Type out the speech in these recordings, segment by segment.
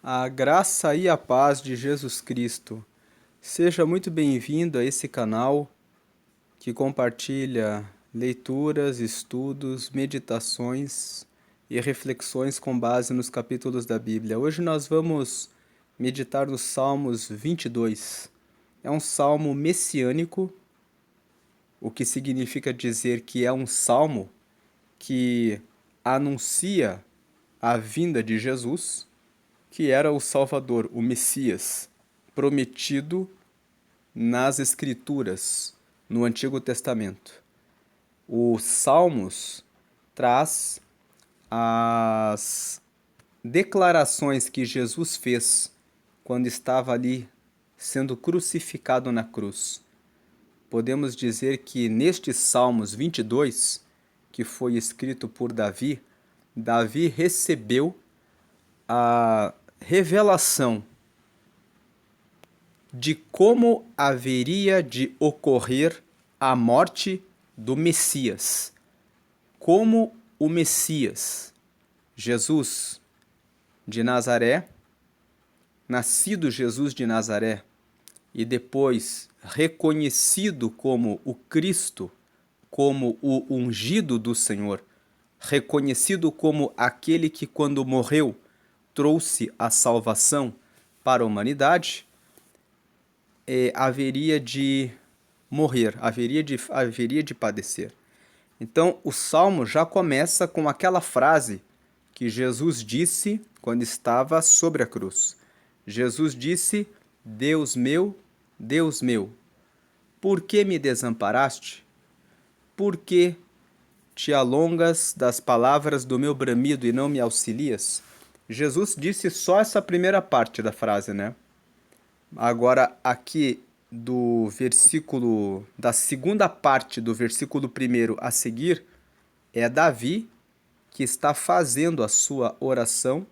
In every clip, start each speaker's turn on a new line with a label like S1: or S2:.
S1: A graça e a paz de Jesus Cristo. Seja muito bem-vindo a esse canal que compartilha leituras, estudos, meditações e reflexões com base nos capítulos da Bíblia. Hoje nós vamos meditar nos Salmos 22. É um salmo messiânico, o que significa dizer que é um salmo que anuncia a vinda de Jesus, que era o Salvador, o Messias, prometido nas Escrituras, no Antigo Testamento. O Salmos traz as declarações que Jesus fez quando estava ali sendo crucificado na cruz. Podemos dizer que nestes Salmos 22, que foi escrito por Davi, Davi recebeu a revelação de como haveria de ocorrer a morte do Messias. Como o Messias, Jesus de Nazaré, nascido Jesus de Nazaré, e depois reconhecido como o Cristo, como o ungido do Senhor, reconhecido como aquele que, quando morreu, trouxe a salvação para a humanidade, haveria de morrer, haveria de padecer. Então, o Salmo já começa com aquela frase que Jesus disse quando estava sobre a cruz. Jesus disse: Deus meu, por que me desamparaste? Por que te alongas das palavras do meu bramido e não me auxilias? Jesus disse só essa primeira parte da frase, né? Agora, aqui da segunda parte do versículo 1 a seguir, é Davi que está fazendo a sua oração,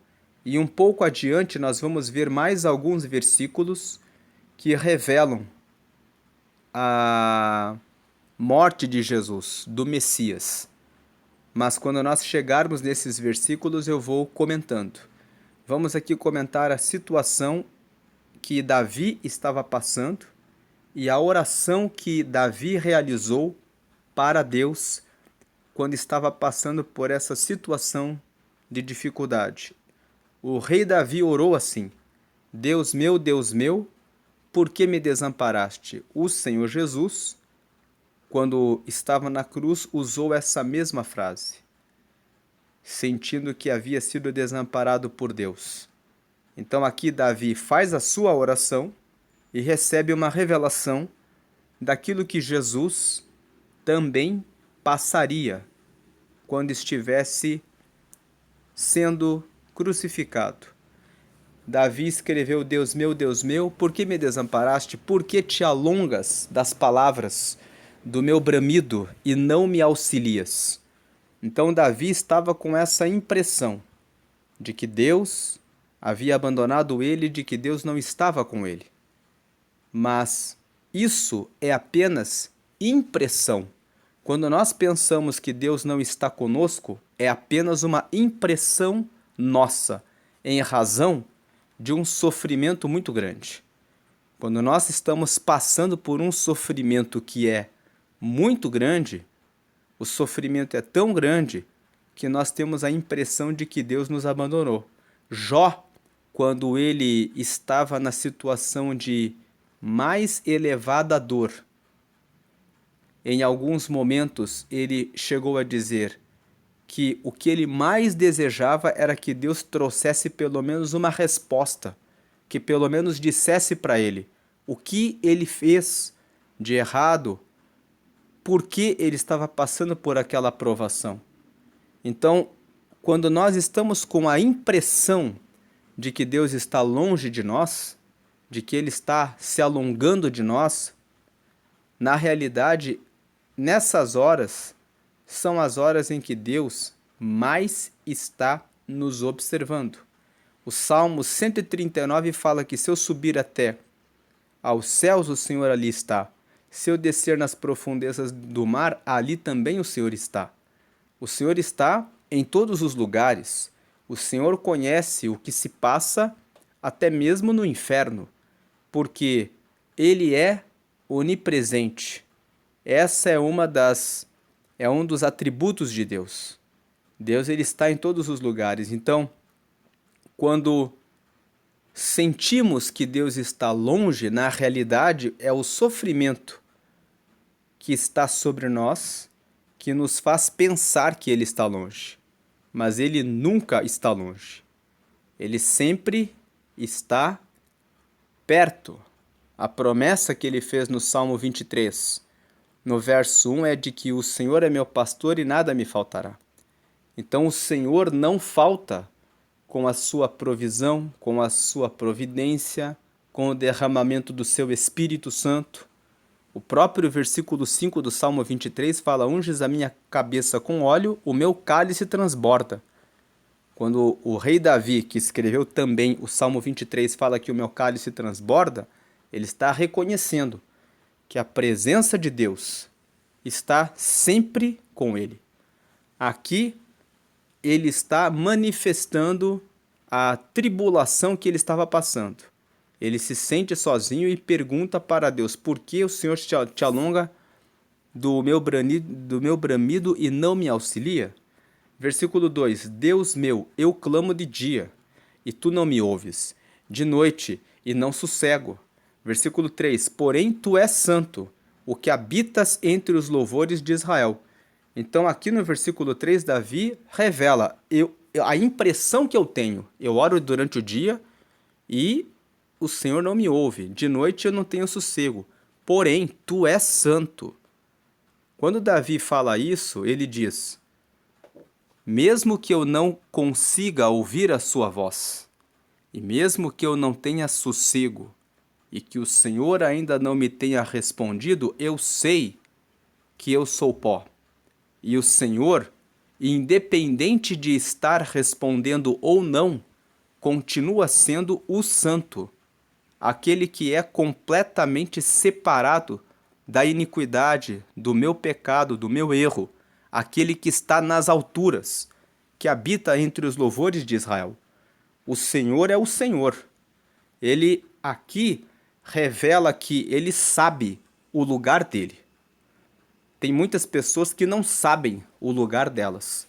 S1: e um pouco adiante nós vamos ver mais alguns versículos que revelam a morte de Jesus, do Messias. Mas quando nós chegarmos nesses versículos, eu vou comentando. Vamos aqui comentar a situação que Davi estava passando e a oração que Davi realizou para Deus quando estava passando por essa situação de dificuldade. O rei Davi orou assim: Deus meu, por que me desamparaste? O Senhor Jesus, quando estava na cruz, usou essa mesma frase, sentindo que havia sido desamparado por Deus. Então aqui Davi faz a sua oração e recebe uma revelação daquilo que Jesus também passaria quando estivesse sendo crucificado. Davi escreveu: Deus meu, por que me desamparaste? Por que te alongas das palavras do meu bramido e não me auxilias? Então Davi estava com essa impressão de que Deus havia abandonado ele, de que Deus não estava com ele. Mas isso é apenas impressão. Quando nós pensamos que Deus não está conosco, é apenas uma impressão nossa, em razão de um sofrimento muito grande. Quando nós estamos passando por um sofrimento que é muito grande, o sofrimento é tão grande que nós temos a impressão de que Deus nos abandonou. Jó, quando ele estava na situação de mais elevada dor, em alguns momentos ele chegou a dizer que o que ele mais desejava era que Deus trouxesse pelo menos uma resposta, que pelo menos dissesse para ele o que ele fez de errado, por que ele estava passando por aquela provação. Então, quando nós estamos com a impressão de que Deus está longe de nós, de que Ele está se alongando de nós, na realidade, nessas horas, são as horas em que Deus mais está nos observando. O Salmo 139 fala que se eu subir até aos céus, o Senhor ali está. Se eu descer nas profundezas do mar, ali também o Senhor está. O Senhor está em todos os lugares. O Senhor conhece o que se passa até mesmo no inferno, porque ele é onipresente. Essa é um dos atributos de Deus. Deus ele está em todos os lugares. Então, quando sentimos que Deus está longe, na realidade é o sofrimento que está sobre nós que nos faz pensar que ele está longe. Mas ele nunca está longe. Ele sempre está perto. A promessa que ele fez no Salmo 23, no verso 1, é de que o Senhor é meu pastor e nada me faltará. Então o Senhor não falta com a sua provisão, com a sua providência, com o derramamento do seu Espírito Santo. O próprio versículo 5 do Salmo 23 fala: unges a minha cabeça com óleo, o meu cálice transborda. Quando o rei Davi, que escreveu também o Salmo 23, fala que o meu cálice transborda, ele está reconhecendo que a presença de Deus está sempre com ele. Aqui, ele está manifestando a tribulação que ele estava passando. Ele se sente sozinho e pergunta para Deus: por que o Senhor te alonga do meu bramido e não me auxilia? Versículo 2: Deus meu, eu clamo de dia, e tu não me ouves, de noite, e não sossego. Versículo 3: porém tu és santo, o que habitas entre os louvores de Israel. Então aqui no versículo 3, Davi revela a impressão que eu tenho. Eu oro durante o dia e o Senhor não me ouve. De noite eu não tenho sossego. Porém, tu és santo. Quando Davi fala isso, ele diz: mesmo que eu não consiga ouvir a sua voz, e mesmo que eu não tenha sossego, e que o Senhor ainda não me tenha respondido, eu sei que eu sou pó. E o Senhor, independente de estar respondendo ou não, continua sendo o santo, aquele que é completamente separado da iniquidade, do meu pecado, do meu erro, aquele que está nas alturas, que habita entre os louvores de Israel. O Senhor é o Senhor. Ele aqui revela que ele sabe o lugar dele. Tem muitas pessoas que não sabem o lugar delas.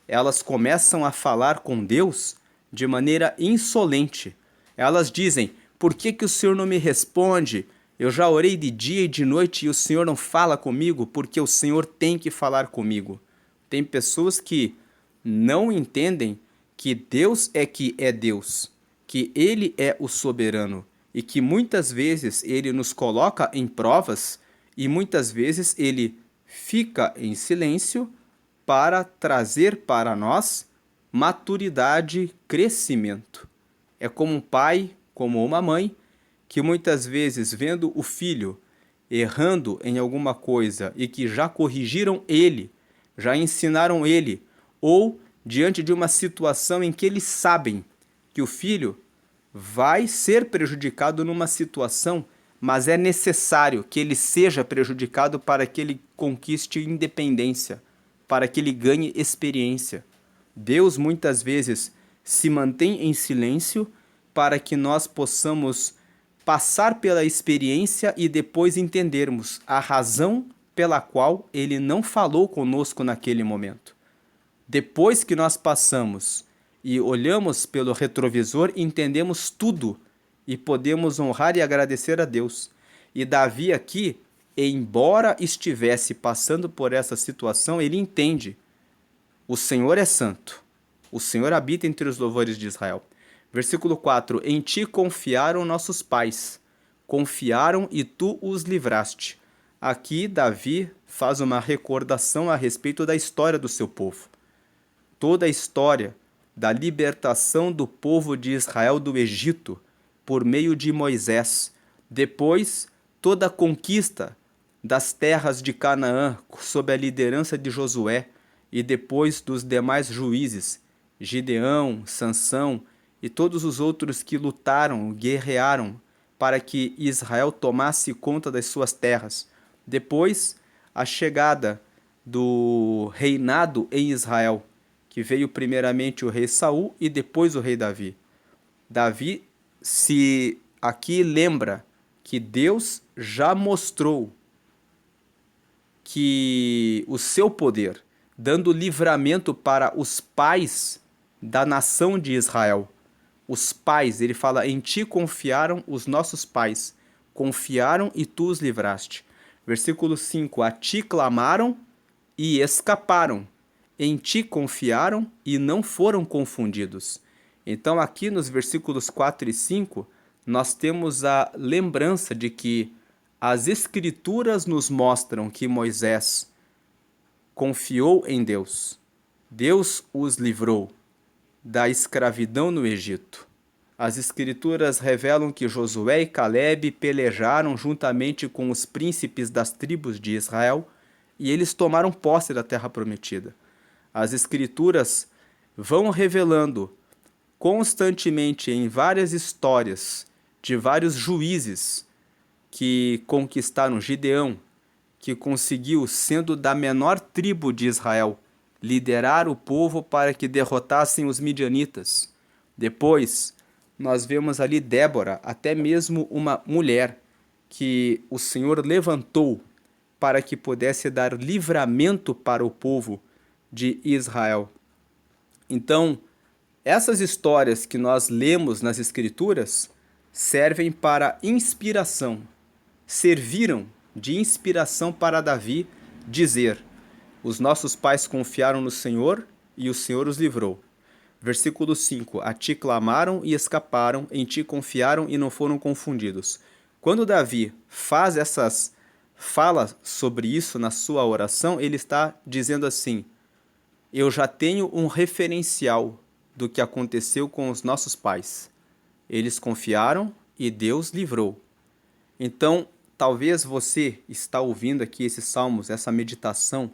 S1: Elas começam a falar com Deus de maneira insolente. Elas dizem: por que o Senhor não me responde? Eu já orei de dia e de noite e o Senhor não fala comigo, porque o Senhor tem que falar comigo. Tem pessoas que não entendem que Deus é Deus, que Ele é o soberano e que muitas vezes Ele nos coloca em provas e muitas vezes Ele fica em silêncio para trazer para nós maturidade, crescimento. É como um pai, como uma mãe, que muitas vezes, vendo o filho errando em alguma coisa e que já corrigiram ele, já ensinaram ele, ou diante de uma situação em que eles sabem que o filho vai ser prejudicado numa situação, mas é necessário que ele seja prejudicado para que ele conquiste independência, para que ele ganhe experiência. Deus muitas vezes se mantém em silêncio para que nós possamos passar pela experiência e depois entendermos a razão pela qual ele não falou conosco naquele momento. Depois que nós passamos e olhamos pelo retrovisor, entendemos tudo e podemos honrar e agradecer a Deus. E Davi aqui, embora estivesse passando por essa situação, ele entende: o Senhor é santo, o Senhor habita entre os louvores de Israel. Versículo 4: em ti confiaram nossos pais, confiaram e tu os livraste. Aqui Davi faz uma recordação a respeito da história do seu povo. Toda a história da libertação do povo de Israel do Egito por meio de Moisés. Depois, toda a conquista das terras de Canaã sob a liderança de Josué e depois dos demais juízes, Gideão, Sansão e todos os outros que lutaram, guerrearam para que Israel tomasse conta das suas terras. Depois, a chegada do reinado em Israel, que veio primeiramente o rei Saul e depois o rei Davi. Davi se aqui lembra que Deus já mostrou que o seu poder, dando livramento para os pais da nação de Israel. Os pais, ele fala, em ti confiaram os nossos pais, confiaram e tu os livraste. Versículo 5, a ti clamaram e escaparam, em ti confiaram e não foram confundidos. Então aqui nos versículos 4 e 5, nós temos a lembrança de que as Escrituras nos mostram que Moisés confiou em Deus. Deus os livrou da escravidão no Egito. As Escrituras revelam que Josué e Calebe pelejaram juntamente com os príncipes das tribos de Israel e eles tomaram posse da terra prometida. As Escrituras vão revelando constantemente em várias histórias de vários juízes que conquistaram Gideão, que conseguiu, sendo da menor tribo de Israel, liderar o povo para que derrotassem os midianitas. Depois, nós vemos ali Débora, até mesmo uma mulher que o Senhor levantou para que pudesse dar livramento para o povo de Israel. Então, essas histórias que nós lemos nas Escrituras servem para inspiração, serviram de inspiração para Davi dizer: os nossos pais confiaram no Senhor e o Senhor os livrou. Versículo 5, a ti clamaram e escaparam, em ti confiaram e não foram confundidos. Quando Davi fala sobre isso na sua oração, ele está dizendo assim: eu já tenho um referencial do que aconteceu com os nossos pais. Eles confiaram e Deus livrou. Então, talvez você está ouvindo aqui esses salmos, essa meditação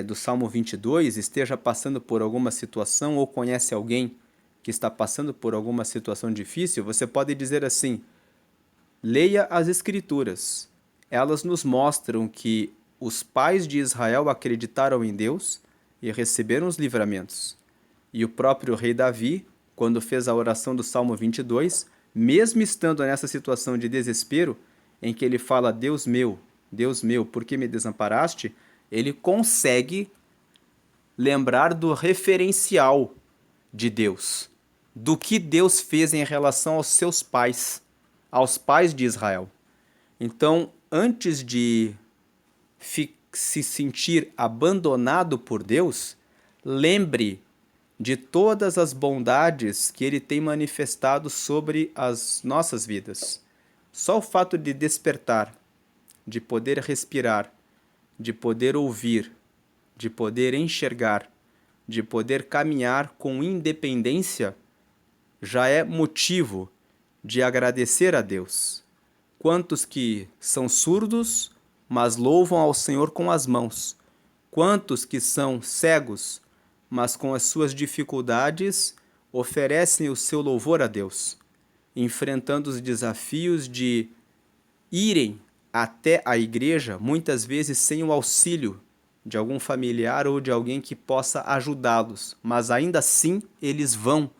S1: do Salmo 22, esteja passando por alguma situação ou conhece alguém que está passando por alguma situação difícil. Você pode dizer assim: leia as Escrituras. Elas nos mostram que os pais de Israel acreditaram em Deus e receberam os livramentos. E o próprio rei Davi, quando fez a oração do Salmo 22, mesmo estando nessa situação de desespero, em que ele fala: Deus meu, por que me desamparaste? Ele consegue lembrar do referencial de Deus, do que Deus fez em relação aos seus pais, aos pais de Israel. Então, antes de se sentir abandonado por Deus, lembre de todas as bondades que Ele tem manifestado sobre as nossas vidas. Só o fato de despertar, de poder respirar, de poder ouvir, de poder enxergar, de poder caminhar com independência, já é motivo de agradecer a Deus. Quantos que são surdos, mas louvam ao Senhor com as mãos? Quantos que são cegos, mas com as suas dificuldades oferecem o seu louvor a Deus, enfrentando os desafios de irem até a igreja, muitas vezes sem o auxílio de algum familiar ou de alguém que possa ajudá-los, mas ainda assim eles vão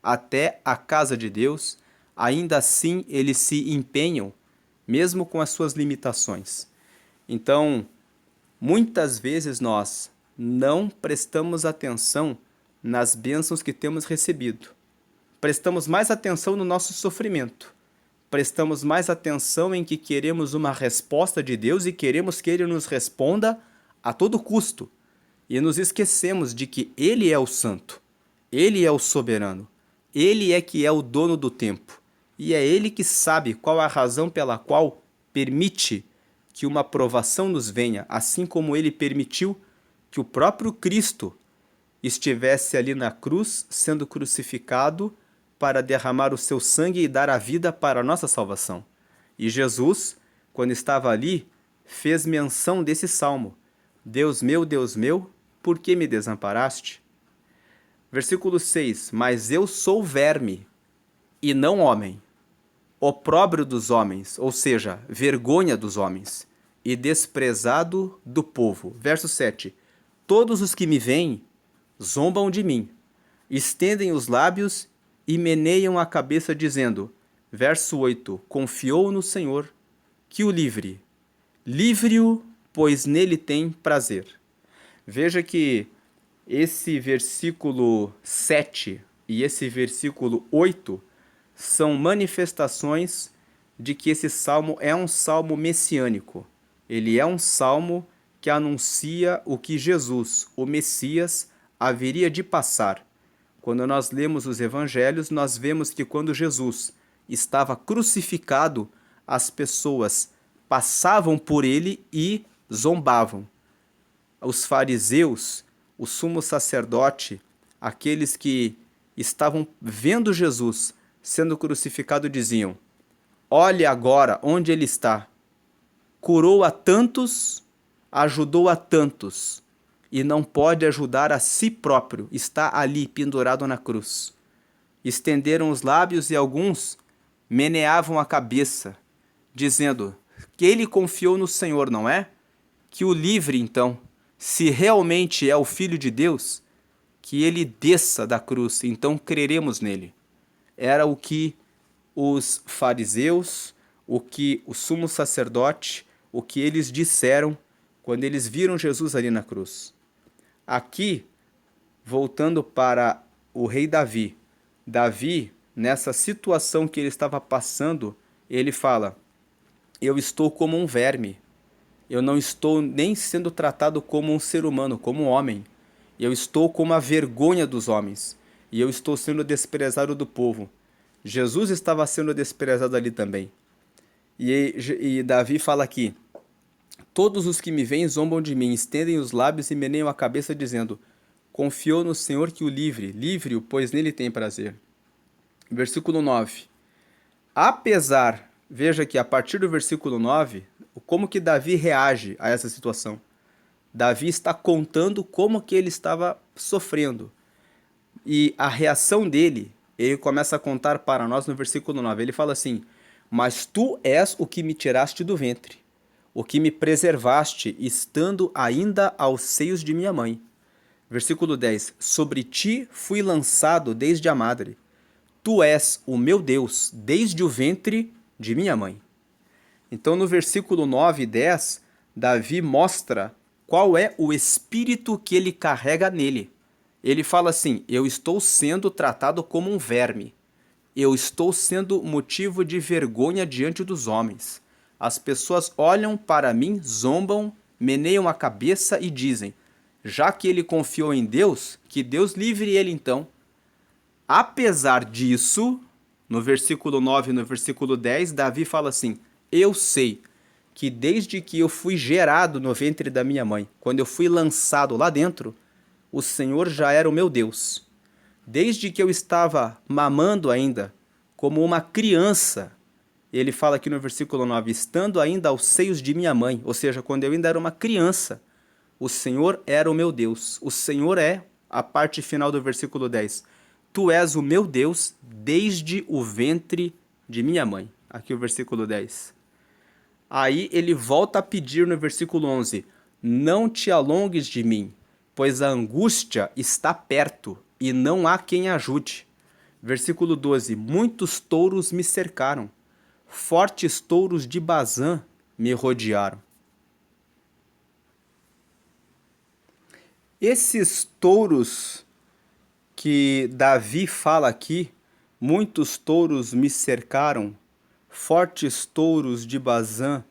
S1: até a casa de Deus, ainda assim eles se empenham, mesmo com as suas limitações. Então, muitas vezes nós não prestamos atenção nas bênçãos que temos recebido. Prestamos mais atenção no nosso sofrimento. Prestamos mais atenção em que queremos uma resposta de Deus e queremos que Ele nos responda a todo custo. E nos esquecemos de que Ele é o santo, Ele é o soberano, Ele é que é o dono do tempo. E é Ele que sabe qual a razão pela qual permite que uma provação nos venha, assim como Ele permitiu que o próprio Cristo estivesse ali na cruz, sendo crucificado para derramar o seu sangue e dar a vida para a nossa salvação. E Jesus, quando estava ali, fez menção desse salmo: Deus meu, por que me desamparaste? Versículo 6, mas eu sou verme e não homem, opróbrio dos homens, ou seja, vergonha dos homens, e desprezado do povo. Verso 7, todos os que me veem zombam de mim, estendem os lábios e meneiam a cabeça dizendo, verso 8, confiou no Senhor, que o livre. Livre-o, pois nele tem prazer. Veja que esse versículo 7 e esse versículo 8 são manifestações de que esse salmo é um salmo messiânico. Ele é um salmo que anuncia o que Jesus, o Messias, haveria de passar. Quando nós lemos os evangelhos, nós vemos que quando Jesus estava crucificado, as pessoas passavam por ele e zombavam. Os fariseus, o sumo sacerdote, aqueles que estavam vendo Jesus sendo crucificado diziam, olhe agora onde ele está. Curou a tantos, ajudou a tantos, e não pode ajudar a si próprio, está ali pendurado na cruz. Estenderam os lábios e alguns meneavam a cabeça, dizendo que ele confiou no Senhor, não é? Que o livre, então, se realmente é o Filho de Deus, que ele desça da cruz, então creremos nele. Era o que os fariseus, o que o sumo sacerdote, o que eles disseram quando eles viram Jesus ali na cruz. Aqui, voltando para o rei Davi, Davi, nessa situação que ele estava passando, ele fala, eu estou como um verme, eu não estou nem sendo tratado como um ser humano, como um homem, eu estou como a vergonha dos homens, e eu estou sendo desprezado do povo. Jesus estava sendo desprezado ali também. E Davi fala aqui, todos os que me veem zombam de mim, estendem os lábios e meneiam a cabeça, dizendo, confiou no Senhor que o livre, livre-o, pois nele tem prazer. Versículo 9. Apesar, veja que a partir do versículo 9, como que Davi reage a essa situação. Davi está contando como que ele estava sofrendo. E a reação dele, ele começa a contar para nós no versículo 9. Ele fala assim, mas tu és o que me tiraste do ventre, o que me preservaste, estando ainda aos seios de minha mãe. Versículo 10. Sobre ti fui lançado desde a madre. Tu és o meu Deus, desde o ventre de minha mãe. Então, no versículo 9 e 10, Davi mostra qual é o espírito que ele carrega nele. Ele fala assim, eu estou sendo tratado como um verme. Eu estou sendo motivo de vergonha diante dos homens. As pessoas olham para mim, zombam, meneiam a cabeça e dizem, já que ele confiou em Deus, que Deus livre ele então. Apesar disso, no versículo 9 e no versículo 10, Davi fala assim, eu sei que desde que eu fui gerado no ventre da minha mãe, quando eu fui lançado lá dentro, o Senhor já era o meu Deus. Desde que eu estava mamando ainda, como uma criança, ele fala aqui no versículo 9, estando ainda aos seios de minha mãe, ou seja, quando eu ainda era uma criança, o Senhor era o meu Deus. O Senhor é, a parte final do versículo 10, tu és o meu Deus desde o ventre de minha mãe. Aqui o versículo 10. Aí ele volta a pedir no versículo 11, não te alongues de mim, pois a angústia está perto e não há quem ajude. Versículo 12, muitos touros me cercaram, fortes touros de Bazã me rodearam. Esses touros que Davi fala aqui, muitos touros me cercaram, fortes touros de Bazã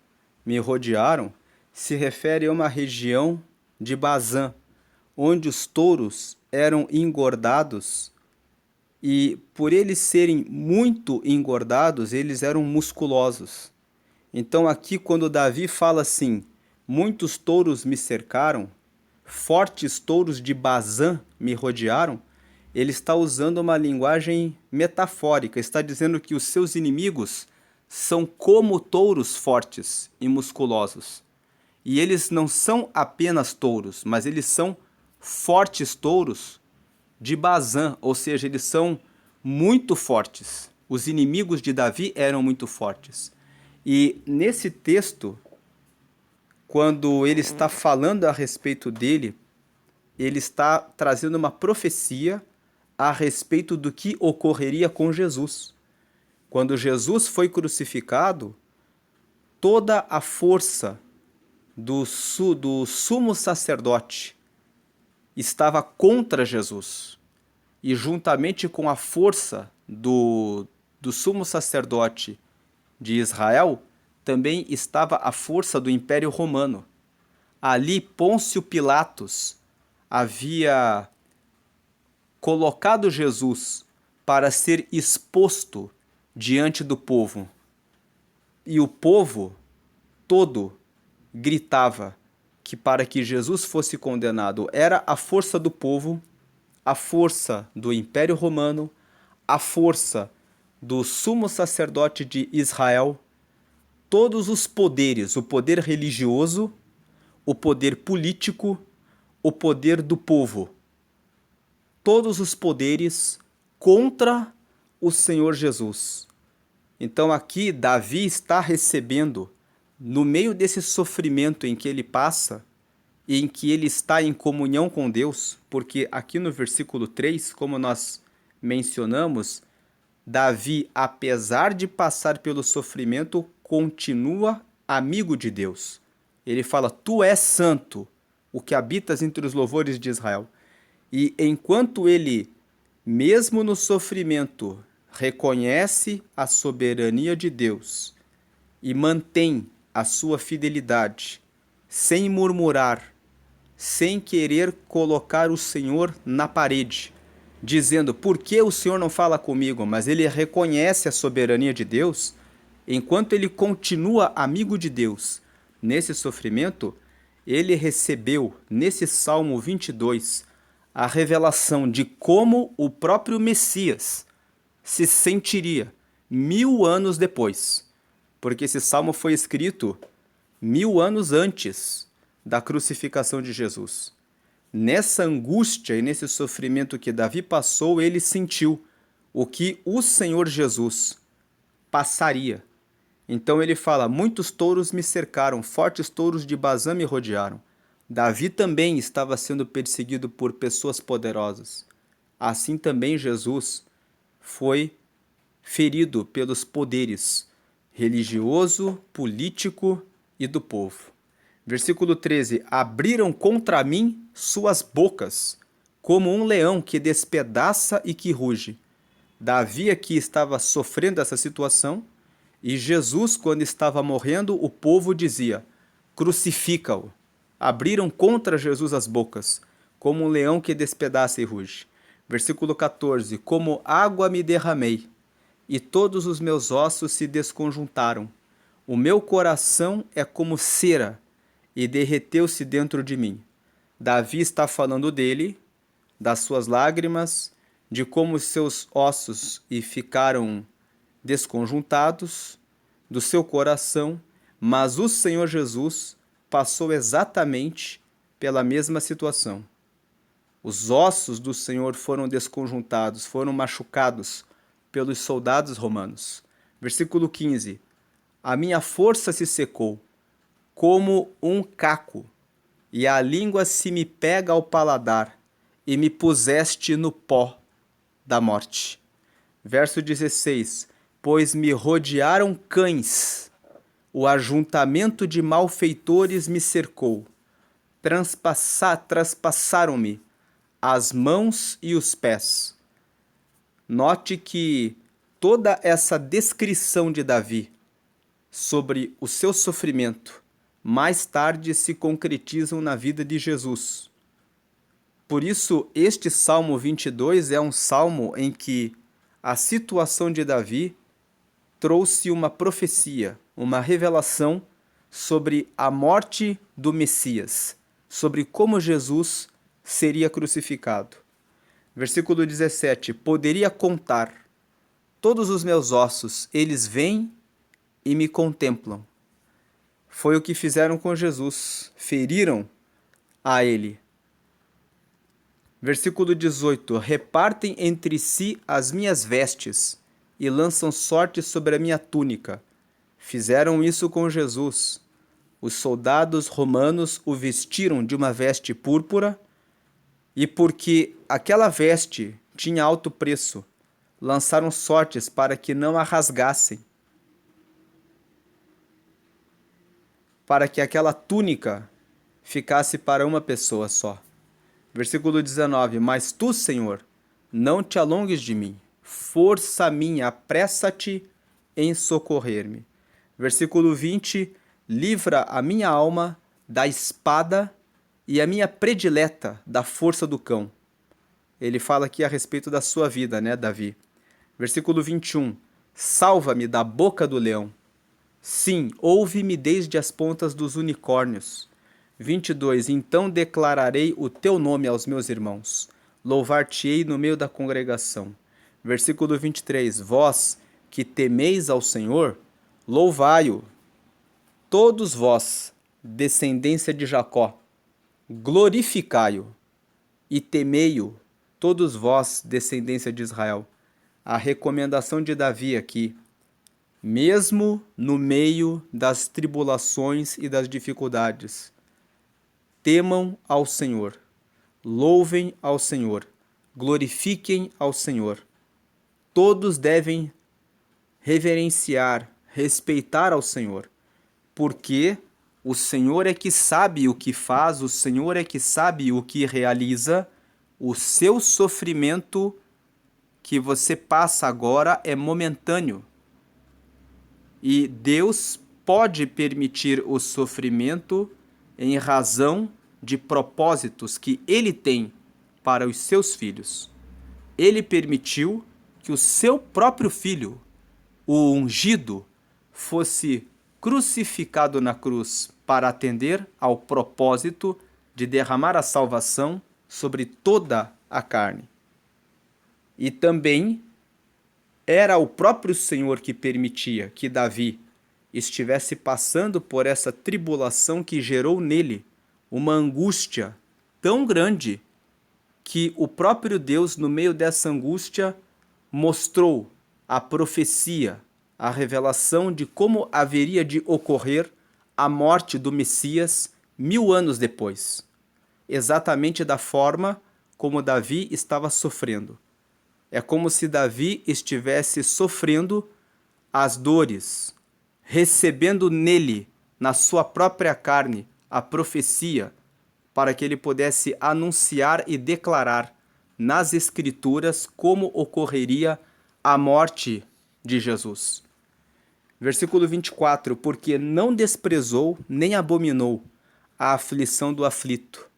S1: me rodearam, se refere a uma região de Bazã, onde os touros eram engordados e por eles serem muito engordados, eles eram musculosos. Então aqui quando Davi fala assim, muitos touros me cercaram, fortes touros de Bazã me rodearam, ele está usando uma linguagem metafórica, está dizendo que os seus inimigos são como touros fortes e musculosos. E eles não são apenas touros, mas eles são fortes touros de Bazã, ou seja, eles são muito fortes. Os inimigos de Davi eram muito fortes. E nesse texto, quando ele está falando a respeito dele, ele está trazendo uma profecia a respeito do que ocorreria com Jesus. Quando Jesus foi crucificado, toda a força do sumo sacerdote estava contra Jesus. E juntamente com a força do sumo sacerdote de Israel, também estava a força do Império Romano. Ali, Pôncio Pilatos havia colocado Jesus para ser exposto diante do povo. E o povo todo gritava que para que Jesus fosse condenado era a força do povo, a força do Império Romano, a força do sumo sacerdote de Israel, todos os poderes, o poder religioso, o poder político, o poder do povo. Todos os poderes contra o Senhor Jesus. Então aqui Davi está recebendo, no meio desse sofrimento em que ele passa, e em que ele está em comunhão com Deus, porque aqui no versículo 3, como nós mencionamos, Davi, apesar de passar pelo sofrimento, continua amigo de Deus. Ele fala, tu és santo, o que habitas entre os louvores de Israel. E enquanto ele, mesmo no sofrimento, reconhece a soberania de Deus e mantém a sua fidelidade, sem murmurar, sem querer colocar o Senhor na parede, dizendo, por que o Senhor não fala comigo? Mas ele reconhece a soberania de Deus, enquanto ele continua amigo de Deus nesse sofrimento, ele recebeu, nesse Salmo 22, a revelação de como o próprio Messias se sentiria 1000 anos depois. Porque esse salmo foi escrito 1000 anos antes da crucificação de Jesus. Nessa angústia e nesse sofrimento que Davi passou, ele sentiu o que o Senhor Jesus passaria. Então ele fala, muitos touros me cercaram, fortes touros de Bazã me rodearam. Davi também estava sendo perseguido por pessoas poderosas. Assim também Jesus foi ferido pelos poderes religioso, político e do povo. Versículo 13, abriram contra mim suas bocas, como um leão que despedaça e que ruge. Davi aqui estava sofrendo essa situação, e Jesus, quando estava morrendo, o povo dizia, crucifica-o. Abriram contra Jesus as bocas, como um leão que despedaça e ruge. Versículo 14, como água me derramei, e todos os meus ossos se desconjuntaram. O meu coração é como cera, e derreteu-se dentro de mim. Davi está falando dele, das suas lágrimas, de como seus ossos ficaram desconjuntados, do seu coração, mas o Senhor Jesus passou exatamente pela mesma situação. Os ossos do Senhor foram desconjuntados, foram machucados pelos soldados romanos. Versículo 15. A minha força se secou, como um caco, e a língua se me pega ao paladar, e me puseste no pó da morte. Verso 16. Pois me rodearam cães, o ajuntamento de malfeitores me cercou, traspassaram-me as mãos e os pés. Note que toda essa descrição de Davi sobre o seu sofrimento mais tarde se concretizam na vida de Jesus. Por isso, este Salmo 22 é um salmo em que a situação de Davi trouxe uma profecia, uma revelação sobre a morte do Messias, sobre como Jesus seria crucificado. Versículo 17, poderia contar todos os meus ossos, eles vêm e me contemplam. Foi o que fizeram com Jesus, feriram a ele. Versículo 18, repartem entre si as minhas vestes e lançam sorte sobre a minha túnica. Fizeram isso com Jesus. Os soldados romanos o vestiram de uma veste púrpura, e porque aquela veste tinha alto preço. Lançaram sortes para que não a rasgassem, para que aquela túnica ficasse para uma pessoa só. Versículo 19: Mas tu, Senhor, não te alongues de mim. Força minha, apressa-te em socorrer-me. Versículo 20: Livra a minha alma da espada e a minha predileta da força do cão. Ele fala aqui a respeito da sua vida, né, Davi? Versículo 21: Salva-me da boca do leão. Sim, ouve-me desde as pontas dos unicórnios. 22: Então declararei o teu nome aos meus irmãos. Louvar-te-ei no meio da congregação. Versículo 23: Vós que temeis ao Senhor, louvai-o. Todos vós, descendência de Jacó, glorificai-o e temei-o, todos vós, descendência de Israel. A recomendação de Davi aqui: mesmo no meio das tribulações e das dificuldades, temam ao Senhor, louvem ao Senhor, glorifiquem ao Senhor. Todos devem reverenciar, respeitar ao Senhor, porque o Senhor é que sabe o que faz, o Senhor é que sabe o que realiza. O seu sofrimento que você passa agora é momentâneo. E Deus pode permitir o sofrimento em razão de propósitos que Ele tem para os seus filhos. Ele permitiu que o seu próprio filho, o ungido, fosse crucificado na cruz para atender ao propósito de derramar a salvação sobre toda a carne. E também era o próprio Senhor que permitia que Davi estivesse passando por essa tribulação que gerou nele uma angústia tão grande que o próprio Deus, no meio dessa angústia, mostrou a profecia, a revelação de como haveria de ocorrer a morte do Messias 1000 anos depois, exatamente da forma como Davi estava sofrendo. É como se Davi estivesse sofrendo as dores, recebendo nele, na sua própria carne, a profecia, para que ele pudesse anunciar e declarar nas Escrituras como ocorreria a morte de Jesus. Versículo 24: Porque não desprezou nem abominou a aflição do aflito.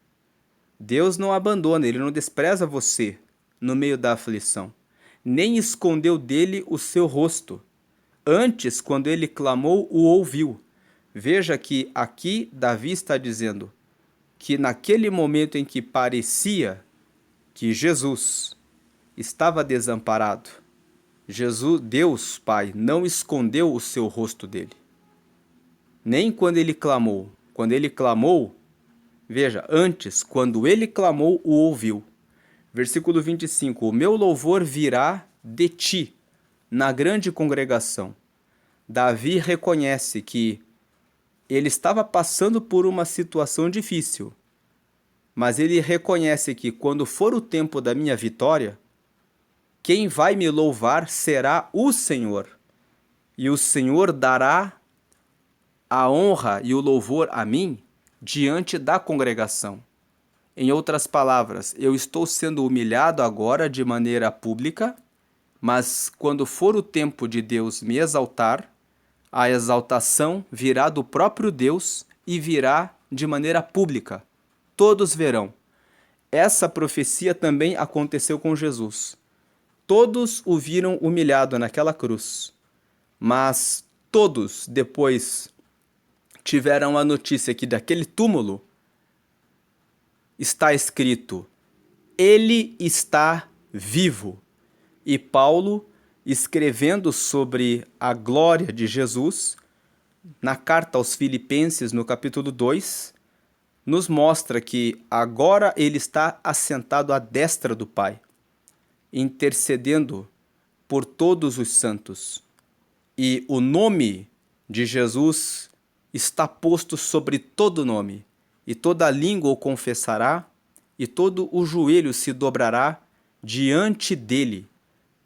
S1: Deus não abandona, Ele não despreza você no meio da aflição, nem escondeu dele o seu rosto. Antes, quando ele clamou, o ouviu. Veja que aqui Davi está dizendo que naquele momento em que parecia que Jesus estava desamparado, Deus Pai, não escondeu o seu rosto dele. Nem quando ele clamou. Quando ele clamou, veja, antes, quando ele clamou, o ouviu. Versículo 25: O meu louvor virá de ti, na grande congregação. Davi reconhece que ele estava passando por uma situação difícil, mas ele reconhece que quando for o tempo da minha vitória, quem vai me louvar será o Senhor, e o Senhor dará a honra e o louvor a mim diante da congregação. Em outras palavras, eu estou sendo humilhado agora de maneira pública, mas quando for o tempo de Deus me exaltar, a exaltação virá do próprio Deus e virá de maneira pública. Todos verão. Essa profecia também aconteceu com Jesus. Todos o viram humilhado naquela cruz, mas todos depois tiveram a notícia que daquele túmulo está escrito: Ele está vivo. E Paulo, escrevendo sobre a glória de Jesus, na carta aos Filipenses, no capítulo 2, nos mostra que agora ele está assentado à destra do Pai, intercedendo por todos os santos. E o nome de Jesus está posto sobre todo nome, e toda língua o confessará, e todo o joelho se dobrará diante dele,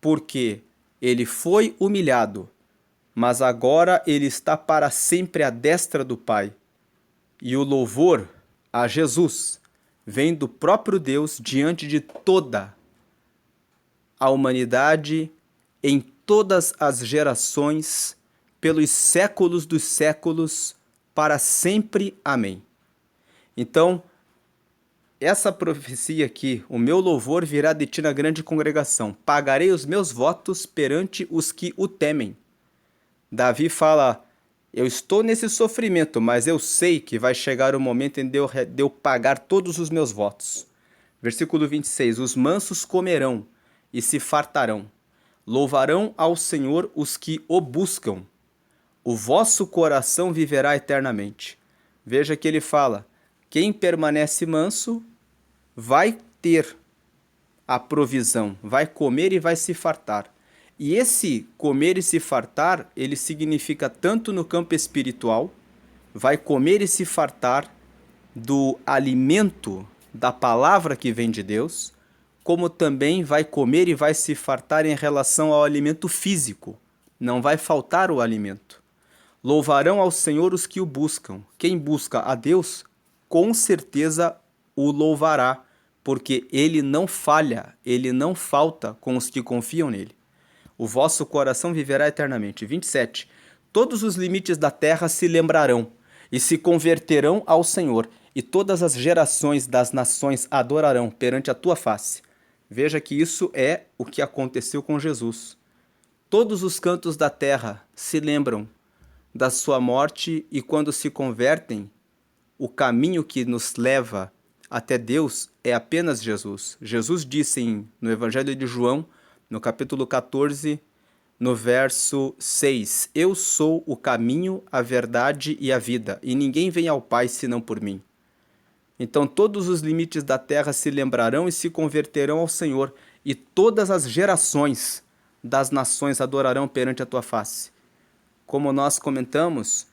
S1: porque ele foi humilhado, mas agora ele está para sempre à destra do Pai. E o louvor a Jesus vem do próprio Deus diante de toda a humanidade, em todas as gerações, pelos séculos dos séculos, para sempre. Amém. Então, essa profecia aqui, o meu louvor virá de ti na grande congregação, pagarei os meus votos perante os que o temem. Davi fala, eu estou nesse sofrimento, mas eu sei que vai chegar o momento em de eu pagar todos os meus votos. Versículo 26, os mansos comerão e se fartarão, louvarão ao Senhor os que o buscam. O vosso coração viverá eternamente. Veja que ele fala, quem permanece manso vai ter a provisão, vai comer e vai se fartar. E esse comer e se fartar, ele significa tanto no campo espiritual, vai comer e se fartar do alimento da palavra que vem de Deus, como também vai comer e vai se fartar em relação ao alimento físico. Não vai faltar o alimento. Louvarão ao Senhor os que o buscam. Quem busca a Deus, com certeza o louvará, porque ele não falha, ele não falta com os que confiam nele. O vosso coração viverá eternamente. 27. Todos os limites da terra se lembrarão e se converterão ao Senhor, e todas as gerações das nações adorarão perante a tua face. Veja que isso é o que aconteceu com Jesus. Todos os cantos da terra se lembram da sua morte e quando se convertem, o caminho que nos leva até Deus é apenas Jesus. Jesus disse no Evangelho de João, no capítulo 14, no verso 6, eu sou o caminho, a verdade e a vida, e ninguém vem ao Pai senão por mim. Então todos os limites da terra se lembrarão e se converterão ao Senhor, e todas as gerações das nações adorarão perante a tua face. Como nós comentamos,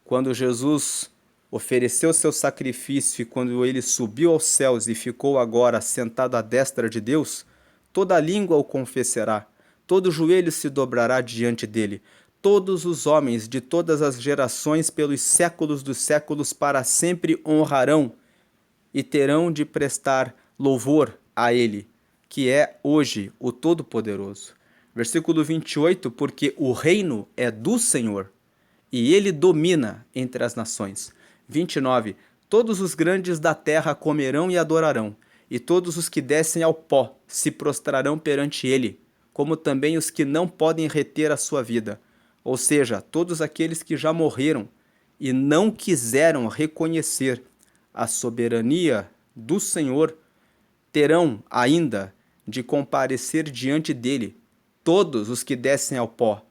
S1: quando Jesus ofereceu seu sacrifício e quando ele subiu aos céus e ficou agora sentado à destra de Deus, toda língua o confessará, todo joelho se dobrará diante dele, todos os homens de todas as gerações pelos séculos dos séculos para sempre honrarão e terão de prestar louvor a ele, que é hoje o Todo-Poderoso. Versículo 28, porque o reino é do Senhor, e ele domina entre as nações. 29, todos os grandes da terra comerão e adorarão, e todos os que descem ao pó se prostrarão perante ele, como também os que não podem reter a sua vida, ou seja, todos aqueles que já morreram e não quiseram reconhecer a soberania do Senhor, terão ainda de comparecer diante dele, todos os que descem ao pó,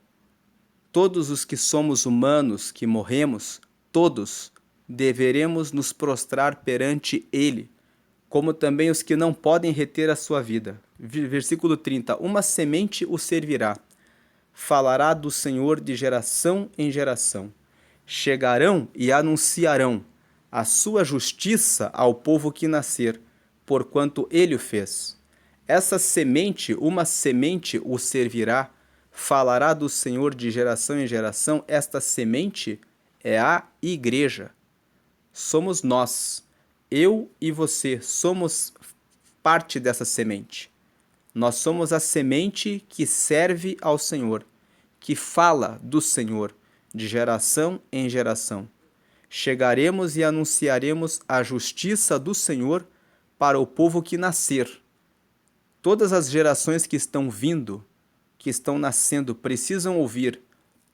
S1: todos os que somos humanos, que morremos, todos deveremos nos prostrar perante ele, como também os que não podem reter a sua vida. Versículo 30, uma semente o servirá, falará do Senhor de geração em geração. Chegarão e anunciarão a sua justiça ao povo que nascer, porquanto ele o fez. Essa semente, uma semente o servirá, falará do Senhor de geração em geração. Esta semente é a igreja. Somos nós, eu e você, somos parte dessa semente. Nós somos a semente que serve ao Senhor, que fala do Senhor de geração em geração. Chegaremos e anunciaremos a justiça do Senhor para o povo que nascer. Todas as gerações que estão vindo, que estão nascendo, precisam ouvir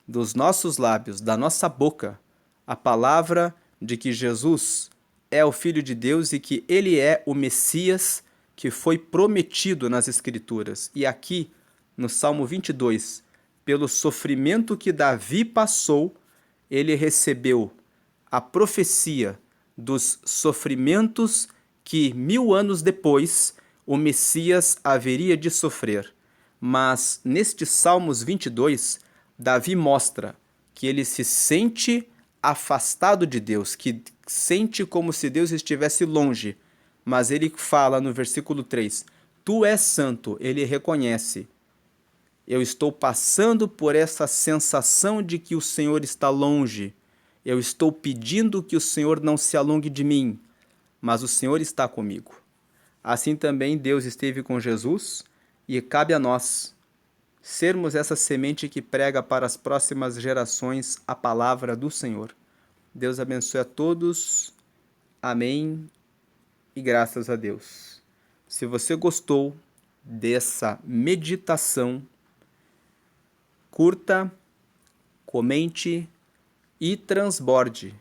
S1: dos nossos lábios, da nossa boca, a palavra de que Jesus é o Filho de Deus e que ele é o Messias que foi prometido nas Escrituras. E aqui, no Salmo 22, pelo sofrimento que Davi passou, ele recebeu a profecia dos sofrimentos que 1000 anos depois o Messias haveria de sofrer. Mas neste Salmos 22, Davi mostra que ele se sente afastado de Deus, que sente como se Deus estivesse longe. Mas ele fala no versículo 3, Tu és santo, ele reconhece. Eu estou passando por essa sensação de que o Senhor está longe. Eu estou pedindo que o Senhor não se alongue de mim, mas o Senhor está comigo. Assim também Deus esteve com Jesus e cabe a nós sermos essa semente que prega para as próximas gerações a palavra do Senhor. Deus abençoe a todos. Amém e graças a Deus. Se você gostou dessa meditação, curta, comente e transborde.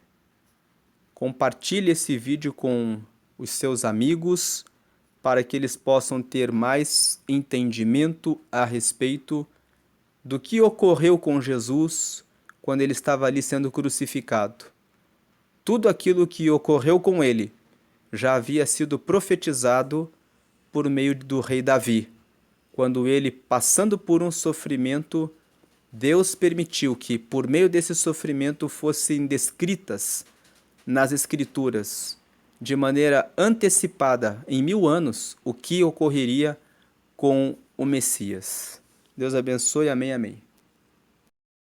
S1: Compartilhe esse vídeo com os seus amigos para que eles possam ter mais entendimento a respeito do que ocorreu com Jesus quando ele estava ali sendo crucificado. Tudo aquilo que ocorreu com ele já havia sido profetizado por meio do rei Davi, quando ele, passando por um sofrimento, Deus permitiu que, por meio desse sofrimento, fossem descritas nas Escrituras, de maneira antecipada, em 1000 anos, o que ocorreria com o Messias. Deus abençoe, amém, amém.